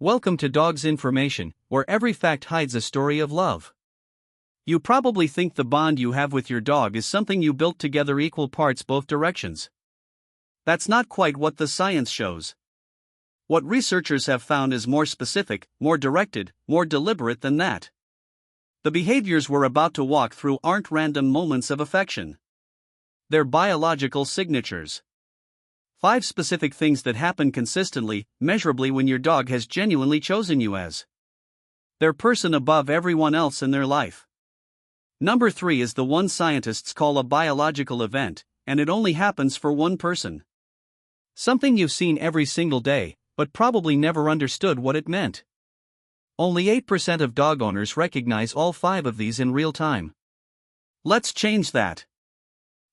Welcome to Dogs Information, where every fact hides a story of love. You probably think the bond you have with your dog is something you built together equal parts both directions. That's not quite what the science shows. What researchers have found is more specific, more directed, more deliberate than that. The behaviors we're about to walk through aren't random moments of affection. They're biological signatures. 5 specific things that happen consistently, measurably when your dog has genuinely chosen you as their person above everyone else in their life. Number 3 is the one scientists call a biological event, and it only happens for one person. Something you've seen every single day, but probably never understood what it meant. Only 8% of dog owners recognize all 5 of these in real time. Let's change that.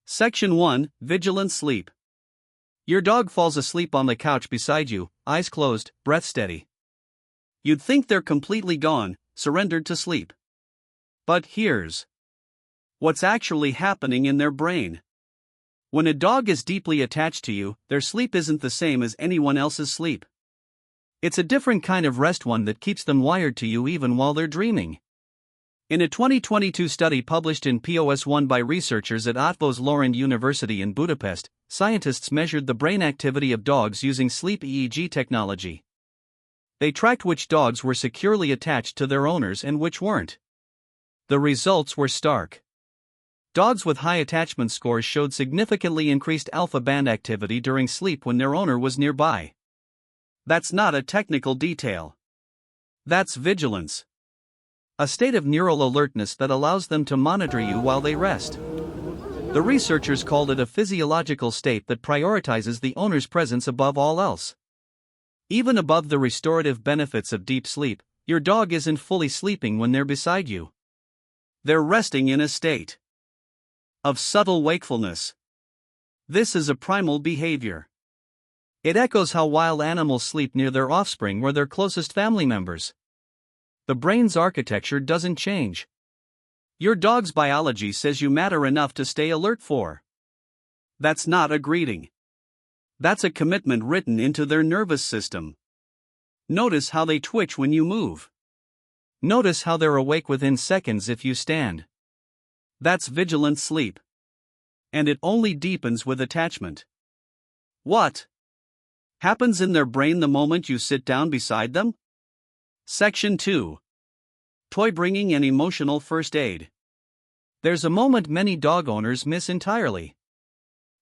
Section 1, Vigilant Sleep. Your dog falls asleep on the couch beside you, eyes closed, breath steady. You'd think they're completely gone, surrendered to sleep. But here's what's actually happening in their brain. When a dog is deeply attached to you, their sleep isn't the same as anyone else's sleep. It's a different kind of rest, one that keeps them wired to you even while they're dreaming. In a 2022 study published in POS 1 by researchers at Eötvös Loránd University in Budapest, scientists measured the brain activity of dogs using sleep EEG technology. They tracked which dogs were securely attached to their owners and which weren't. The results were stark. Dogs with high attachment scores showed significantly increased alpha band activity during sleep when their owner was nearby. That's not a technical detail. That's vigilance. A state of neural alertness that allows them to monitor you while they rest. The researchers called it a physiological state that prioritizes the owner's presence above all else. Even above the restorative benefits of deep sleep, your dog isn't fully sleeping when they're beside you. They're resting in a state of subtle wakefulness. This is a primal behavior. It echoes how wild animals sleep near their offspring or their closest family members. The brain's architecture doesn't change. Your dog's biology says you matter enough to stay alert for. That's not a greeting. That's a commitment written into their nervous system. Notice how they twitch when you move. Notice how they're awake within seconds if you stand. That's vigilant sleep. And it only deepens with attachment. What happens in their brain the moment you sit down beside them? Section 2. Toy bringing and emotional first aid. There's a moment many dog owners miss entirely.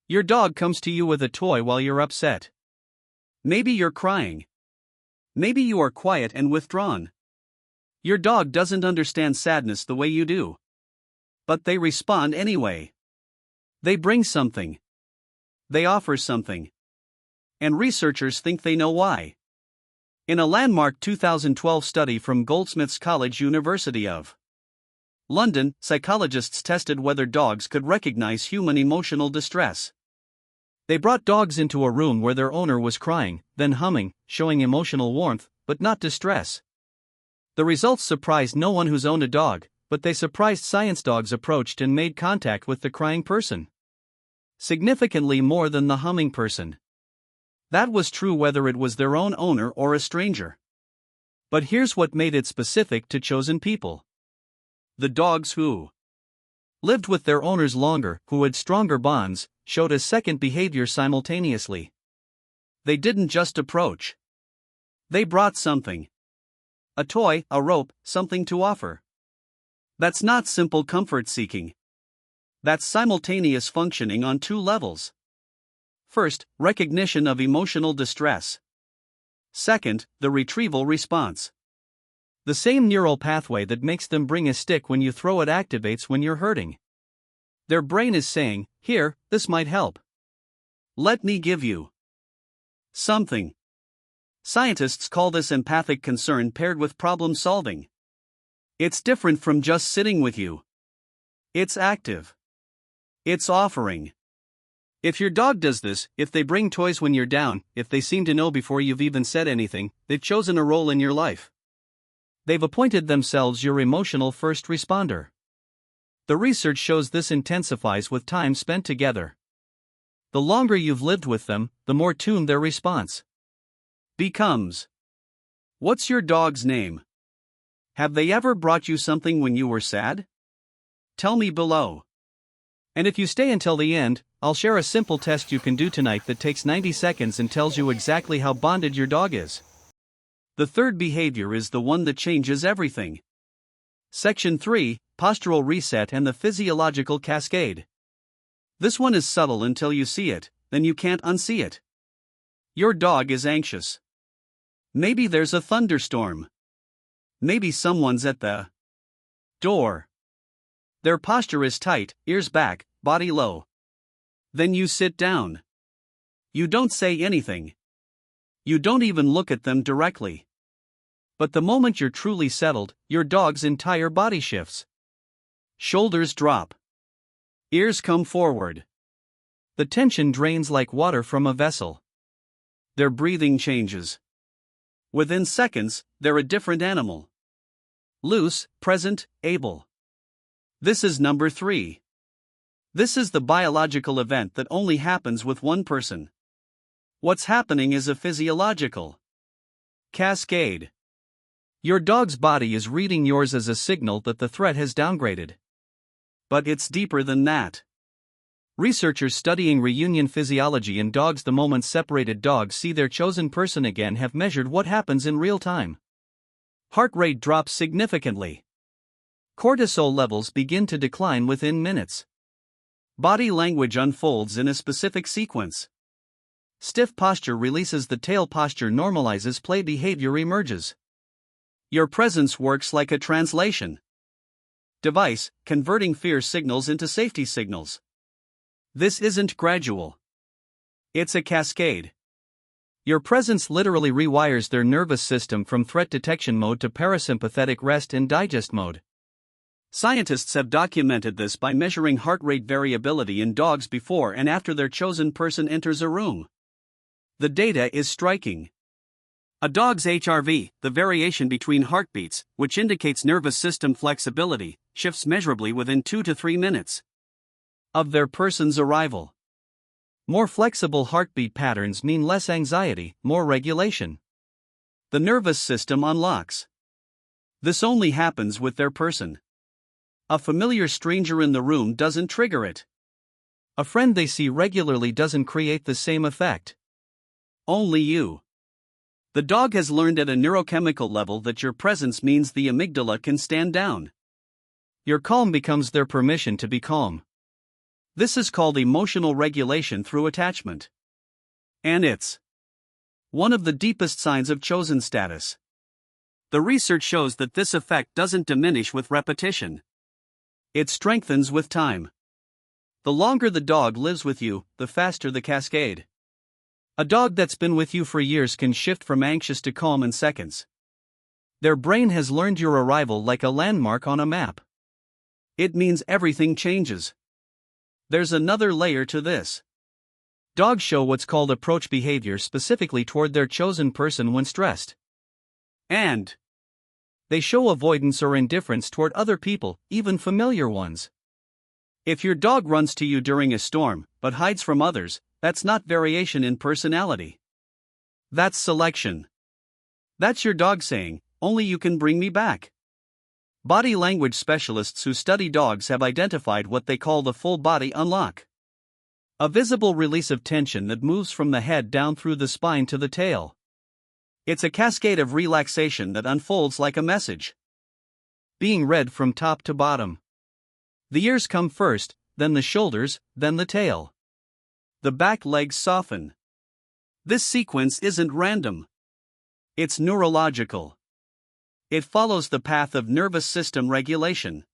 Your dog comes to you with a toy while you're upset. Maybe you're crying. Maybe you are quiet and withdrawn. Your dog doesn't understand sadness the way you do. But they respond anyway. They bring something. They offer something. And researchers think they know why. In a landmark 2012 study from Goldsmiths College, University of London, psychologists tested whether dogs could recognize human emotional distress. They brought dogs into a room where their owner was crying, then humming, showing emotional warmth, but not distress. The results surprised no one who's owned a dog, but they surprised science. Dogs approached and made contact with the crying person. Significantly more than the humming person. That was true whether it was their own owner or a stranger. But here's what made it specific to chosen people. The dogs who lived with their owners longer, who had stronger bonds, showed a second behavior simultaneously. They didn't just approach. They brought something. A toy, a rope, something to offer. That's not simple comfort seeking. That's simultaneous functioning on 2 levels. First, recognition of emotional distress. Second, the retrieval response. The same neural pathway that makes them bring a stick when you throw it activates when you're hurting. Their brain is saying, "Here, this might help. Let me give you something." Scientists call this empathic concern paired with problem solving. It's different from just sitting with you. It's active. It's offering. If your dog does this, if they bring toys when you're down, if they seem to know before you've even said anything, they've chosen a role in your life. They've appointed themselves your emotional first responder. The research shows this intensifies with time spent together. The longer you've lived with them, the more tuned their response becomes. What's your dog's name? Have they ever brought you something when you were sad? Tell me below. And if you stay until the end, I'll share a simple test you can do tonight that takes 90 seconds and tells you exactly how bonded your dog is. The third behavior is the one that changes everything. Section 3, Postural Reset and the Physiological Cascade. This one is subtle until you see it, then you can't unsee it. Your dog is anxious. Maybe there's a thunderstorm. Maybe someone's at the door. Their posture is tight, ears back, body low. Then you sit down. You don't say anything. You don't even look at them directly. But the moment you're truly settled, your dog's entire body shifts. Shoulders drop. Ears come forward. The tension drains like water from a vessel. Their breathing changes. Within seconds, they're a different animal. Loose, present, able. This is number 3. This is the biological event that only happens with one person. What's happening is a physiological cascade. Your dog's body is reading yours as a signal that the threat has downgraded. But it's deeper than that. Researchers studying reunion physiology in dogs the moment separated dogs see their chosen person again have measured what happens in real time. Heart rate drops significantly. Cortisol levels begin to decline within minutes. Body language unfolds in a specific sequence. Stiff posture releases the tail, posture normalizes, play behavior emerges. Your presence works like a translation device, converting fear signals into safety signals. This isn't gradual. It's a cascade. Your presence literally rewires their nervous system from threat detection mode to parasympathetic rest and digest mode. Scientists have documented this by measuring heart rate variability in dogs before and after their chosen person enters a room. The data is striking. A dog's HRV, the variation between heartbeats, which indicates nervous system flexibility, shifts measurably within 2 to 3 minutes of their person's arrival. More flexible heartbeat patterns mean less anxiety, more regulation. The nervous system unlocks. This only happens with their person. A familiar stranger in the room doesn't trigger it. A friend they see regularly doesn't create the same effect. Only you. The dog has learned at a neurochemical level that your presence means the amygdala can stand down. Your calm becomes their permission to be calm. This is called emotional regulation through attachment. And it's one of the deepest signs of chosen status. The research shows that this effect doesn't diminish with repetition. It strengthens with time. The longer the dog lives with you, the faster the cascade. A dog that's been with you for years can shift from anxious to calm in seconds. Their brain has learned your arrival like a landmark on a map. It means everything changes. There's another layer to this. Dogs show what's called approach behavior specifically toward their chosen person when stressed. And they show avoidance or indifference toward other people, even familiar ones. If your dog runs to you during a storm, but hides from others, that's not variation in personality. That's selection. That's your dog saying, "Only you can bring me back." Body language specialists who study dogs have identified what they call the full body unlock. A visible release of tension that moves from the head down through the spine to the tail. It's a cascade of relaxation that unfolds like a message being read from top to bottom. The ears come first, then the shoulders, then the tail. The back legs soften. This sequence isn't random. It's neurological. It follows the path of nervous system regulation.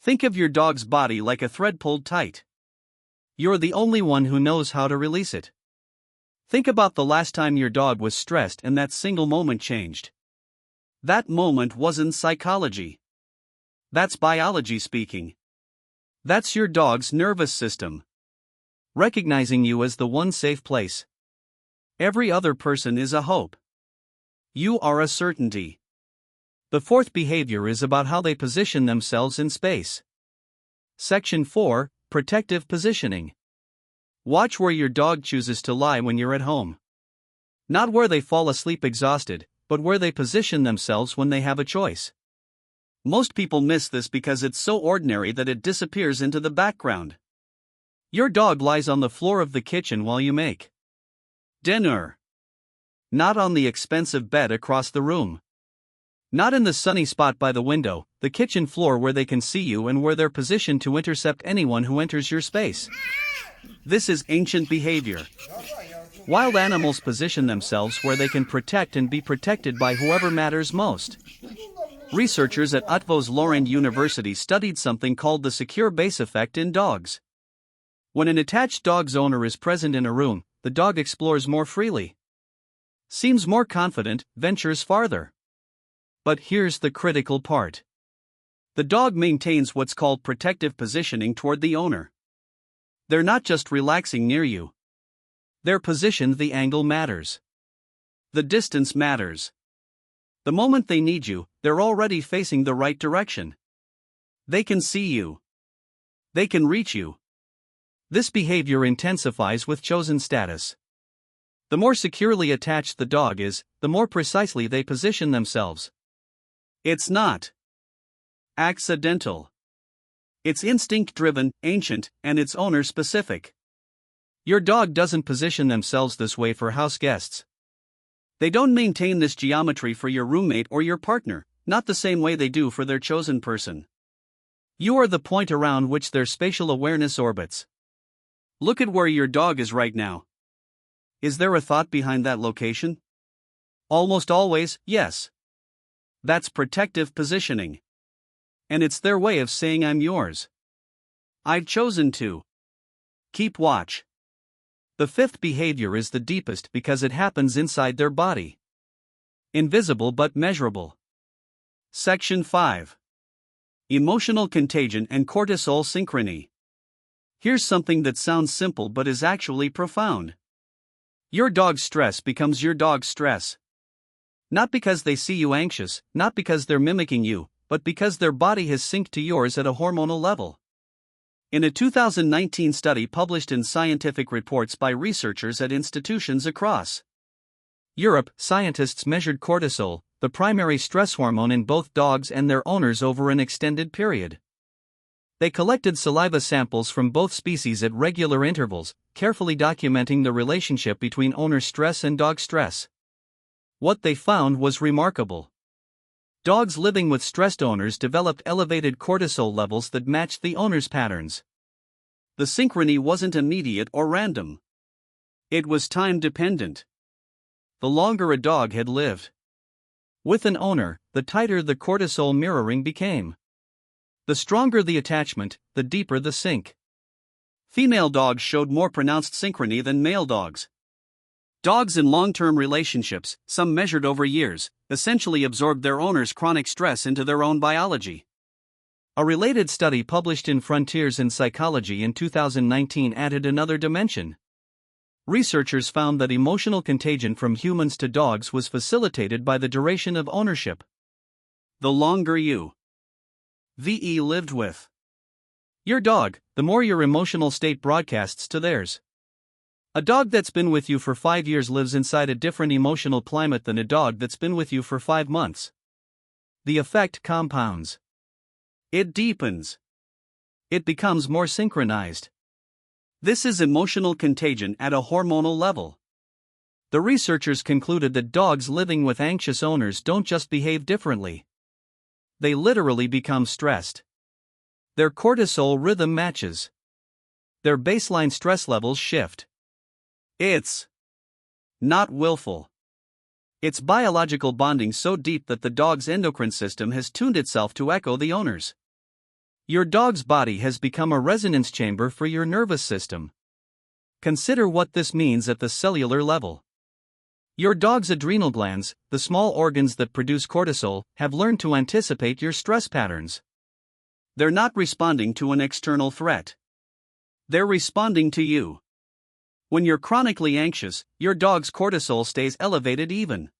Think of your dog's body like a thread pulled tight. You're the only one who knows how to release it. Think about the last time your dog was stressed and that single moment changed. That moment wasn't psychology. That's biology speaking. That's your dog's nervous system recognizing you as the one safe place. Every other person is a hope. You are a certainty. The fourth behavior is about how they position themselves in space. Section 4, Protective Positioning. Watch where your dog chooses to lie when you're at home. Not where they fall asleep exhausted, but where they position themselves when they have a choice. Most people miss this because it's so ordinary that it disappears into the background. Your dog lies on the floor of the kitchen while you make dinner. Not on the expensive bed across the room. Not in the sunny spot by the window, the kitchen floor where they can see you and where they're positioned to intercept anyone who enters your space. This is ancient behavior. Wild animals position themselves where they can protect and be protected by whoever matters most. Researchers at Utrecht's Lorraine University studied something called the secure base effect in dogs. When an attached dog's owner is present in a room, the dog explores more freely, seems more confident, ventures farther. But here's the critical part. The dog maintains what's called protective positioning toward the owner. They're not just relaxing near you. They're positioned. The angle matters. The distance matters. The moment they need you, they're already facing the right direction. They can see you. They can reach you. This behavior intensifies with chosen status. The more securely attached the dog is, the more precisely they position themselves. It's not accidental. It's instinct-driven, ancient, and it's owner-specific. Your dog doesn't position themselves this way for house guests. They don't maintain this geometry for your roommate or your partner, not the same way they do for their chosen person. You are the point around which their spatial awareness orbits. Look at where your dog is right now. Is there a thought behind that location? Almost always, yes. That's protective positioning. And it's their way of saying I'm yours. I've chosen to keep watch. The fifth behavior is the deepest because it happens inside their body. Invisible but measurable. Section 5. Emotional contagion and cortisol synchrony. Here's something that sounds simple but is actually profound. Your dog's stress becomes your dog's stress. Not because they see you anxious, not because they're mimicking you, but because their body has synced to yours at a hormonal level. In a 2019 study published in Scientific Reports by researchers at institutions across Europe, scientists measured cortisol, the primary stress hormone in both dogs and their owners, over an extended period. They collected saliva samples from both species at regular intervals, carefully documenting the relationship between owner stress and dog stress. What they found was remarkable. Dogs living with stressed owners developed elevated cortisol levels that matched the owner's patterns. The synchrony wasn't immediate or random. It was time-dependent. The longer a dog had lived with an owner, the tighter the cortisol mirroring became. The stronger the attachment, the deeper the sync. Female dogs showed more pronounced synchrony than male dogs. Dogs in long-term relationships, some measured over years, essentially absorbed their owner's chronic stress into their own biology. A related study published in Frontiers in Psychology in 2019 added another dimension. Researchers found that emotional contagion from humans to dogs was facilitated by the duration of ownership. The longer you lived with your dog, the more your emotional state broadcasts to theirs. A dog that's been with you for 5 years lives inside a different emotional climate than a dog that's been with you for 5 months. The effect compounds. It deepens. It becomes more synchronized. This is emotional contagion at a hormonal level. The researchers concluded that dogs living with anxious owners don't just behave differently. They literally become stressed. Their cortisol rhythm matches. Their baseline stress levels shift. It's not willful. It's biological bonding so deep that the dog's endocrine system has tuned itself to echo the owner's. Your dog's body has become a resonance chamber for your nervous system. Consider what this means at the cellular level. Your dog's adrenal glands, the small organs that produce cortisol, have learned to anticipate your stress patterns. They're not responding to an external threat. They're responding to you. When you're chronically anxious, your dog's cortisol stays elevated even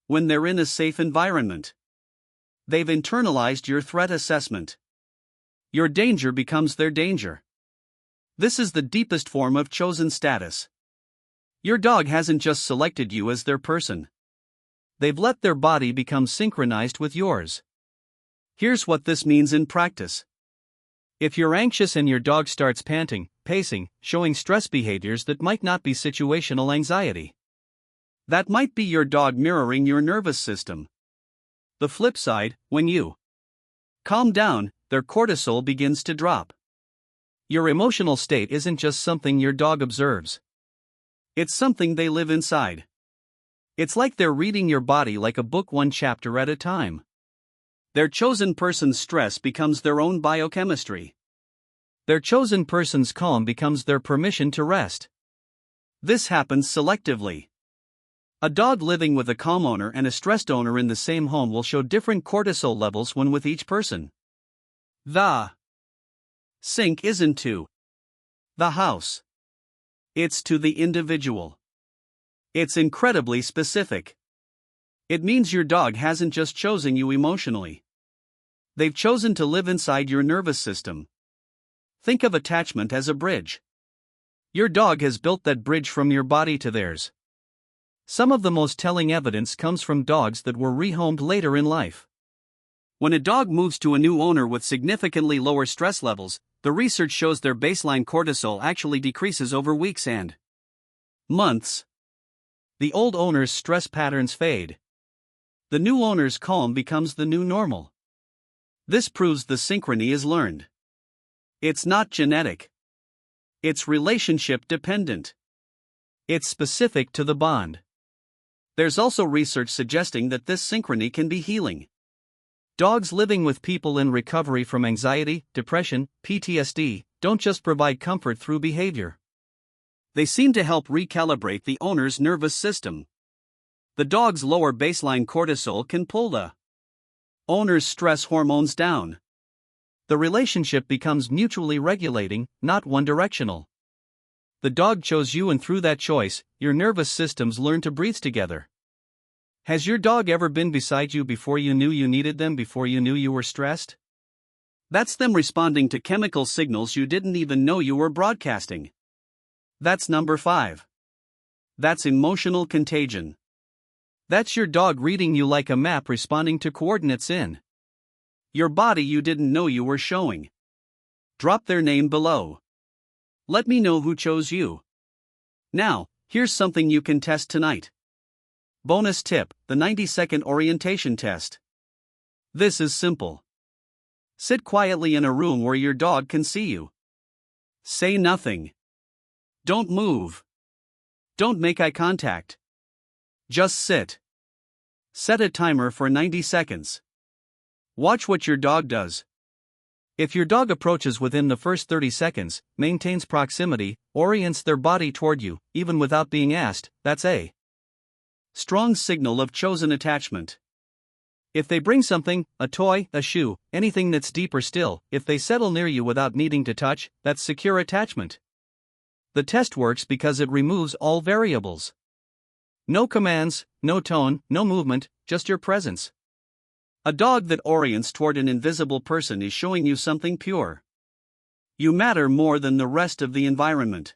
when they're in a safe environment. They've internalized your threat assessment. Your danger becomes their danger. This is the deepest form of chosen status. Your dog hasn't just selected you as their person. they've let their body become synchronized with yours. Here's what this means in practice. If you're anxious and your dog starts panting, pacing, showing stress behaviors that might not be situational anxiety, that might be your dog mirroring your nervous system. The flip side, when you calm down, their cortisol begins to drop. Your emotional state isn't just something your dog observes. It's something they live inside. It's like they're reading your body like a book, one chapter at a time. Their chosen person's stress becomes their own biochemistry. Their chosen person's calm becomes their permission to rest. This happens selectively. A dog living with a calm owner and a stressed owner in the same home will show different cortisol levels when with each person. The sync isn't to the house. It's to the individual. It's incredibly specific. It means your dog hasn't just chosen you emotionally. They've chosen to live inside your nervous system. Think of attachment as a bridge. Your dog has built that bridge from your body to theirs. Some of the most telling evidence comes from dogs that were rehomed later in life. When a dog moves to a new owner with significantly lower stress levels, the research shows their baseline cortisol actually decreases over weeks and months. The old owner's stress patterns fade. The new owner's calm becomes the new normal. This proves the synchrony is learned. It's not genetic. It's relationship dependent. It's specific to the bond. There's also research suggesting that this synchrony can be healing. Dogs living with people in recovery from anxiety, depression, PTSD, don't just provide comfort through behavior. They seem to help recalibrate the owner's nervous system. The dog's lower baseline cortisol can pull the owner's stress hormones down. The relationship becomes mutually regulating, not one-directional. The dog chose you, and through that choice, your nervous systems learn to breathe together. Has your dog ever been beside you before you knew you needed them, before you knew you were stressed? That's them responding to chemical signals you didn't even know you were broadcasting. That's number 5. That's emotional contagion. That's your dog reading you like a map, responding to coordinates in your body you didn't know you were showing. Drop their name below. Let me know who chose you. Now, here's something you can test tonight. Bonus tip: the 90-second orientation test. This is simple. Sit quietly in a room where your dog can see you. Say nothing. Don't move. Don't make eye contact. Just sit. Set a timer for 90 seconds. Watch what your dog does. If your dog approaches within the first 30 seconds, maintains proximity, orients their body toward you, even without being asked, that's a strong signal of chosen attachment. If they bring something, a toy, a shoe, anything that's deeper still, if they settle near you without needing to touch, that's secure attachment. The test works because it removes all variables. No commands, no tone, no movement, just your presence. A dog that orients toward an invisible person is showing you something pure. You matter more than the rest of the environment.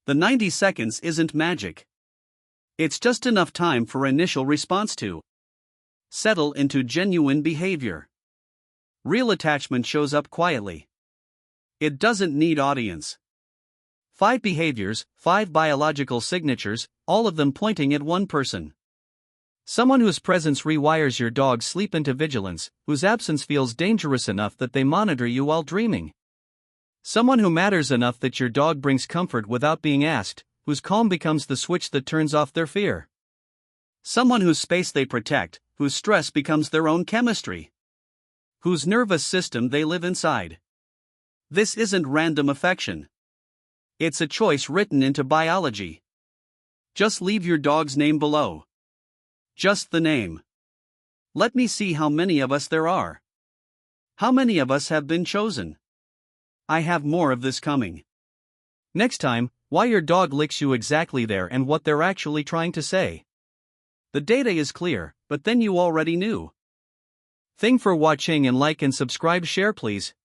The 90 seconds isn't magic. It's just enough time for initial response to settle into genuine behavior. Real attachment shows up quietly. It doesn't need audience. 5 behaviors, 5 biological signatures, all of them pointing at one person. Someone whose presence rewires your dog's sleep into vigilance, whose absence feels dangerous enough that they monitor you while dreaming. Someone who matters enough that your dog brings comfort without being asked, whose calm becomes the switch that turns off their fear. Someone whose space they protect, whose stress becomes their own chemistry. Whose nervous system they live inside. This isn't random affection. It's a choice written into biology. Just leave your dog's name below. Just the name. Let me see how many of us there are. How many of us have been chosen? I have more of this coming. Next time, why your dog licks you exactly there and what they're actually trying to say. The data is clear, but then you already knew. Thanks for watching, and like and subscribe, share please.